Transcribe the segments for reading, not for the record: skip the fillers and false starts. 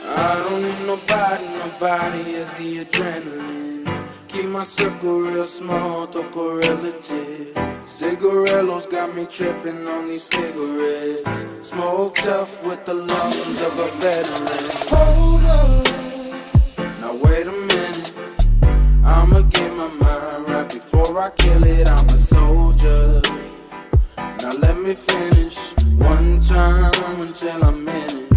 I don't need nobody is the adrenaline. Keep my circle real small, toco relative. Cigarillos got me tripping on these cigarettes. Smoke tough with the lungs of a veteran. Hold up, now wait a minute. I'ma get my mind right before I kill it. I'm a soldier. Now let me finish one time until I'm in it.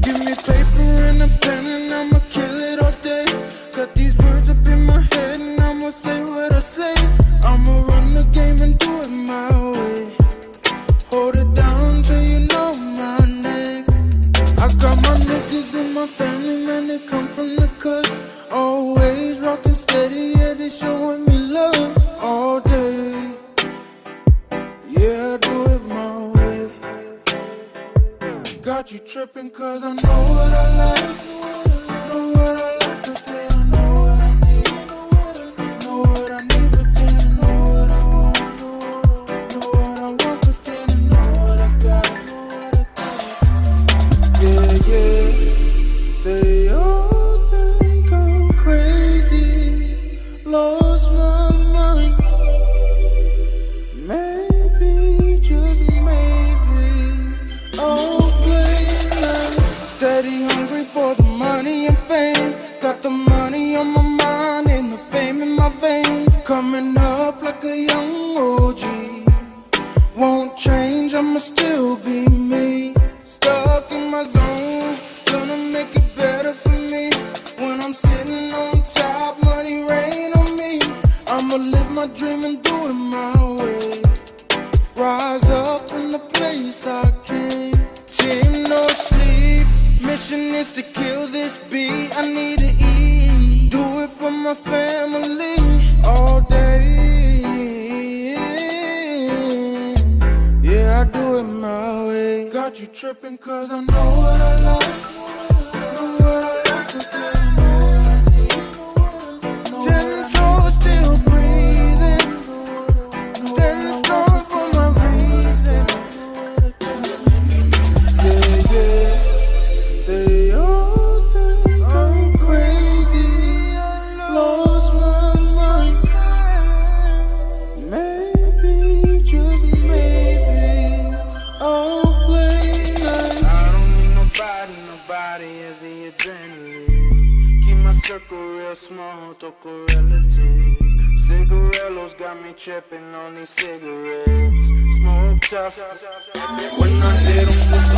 Give me paper and a pen and I'ma kill it all day. Got these words up in my head and I'ma say what I say. I'ma run the game and do it my way. Hold it down till you know my name. I got my niggas in my family, man, they come from the cuts. Always rockin' steady, yeah, they showing me love all day. Yeah, I do it my way. Got you trippin' cause I know what I like. Know what I like, but then I know what I need. Know what I need, but then I know what I want. Know what I want, but then I know what I got. Yeah, yeah. They all think I'm crazy. Lost my mind. Maybe, just maybe. Oh, steady hungry for the money and fame. Got the money on my mind and the fame in my veins. Coming up like a young OG. Won't change, I'ma still be me. Stuck in my zone, gonna make it better for me. When I'm sitting on top, money rain on me. I'ma live my dream and do it my way. Rise up from the place I came. Team no sleep. Mission is to kill this beat. I need to eat. Do it for my family all day. Yeah, I do it my way. Got you tripping cause I know what I like. Know what I like, but then I know what I need. Ten toes still breathing. Standing strong for my reason. Yeah, yeah. They all think I'm crazy. Lost my mind. Maybe, just maybe, I'll play nice. I don't need nobody is the adrenaline. Keep my circle real small, toco relative. Cigarillos got me tripping on these cigarettes. Smoke tough when I hit 'em with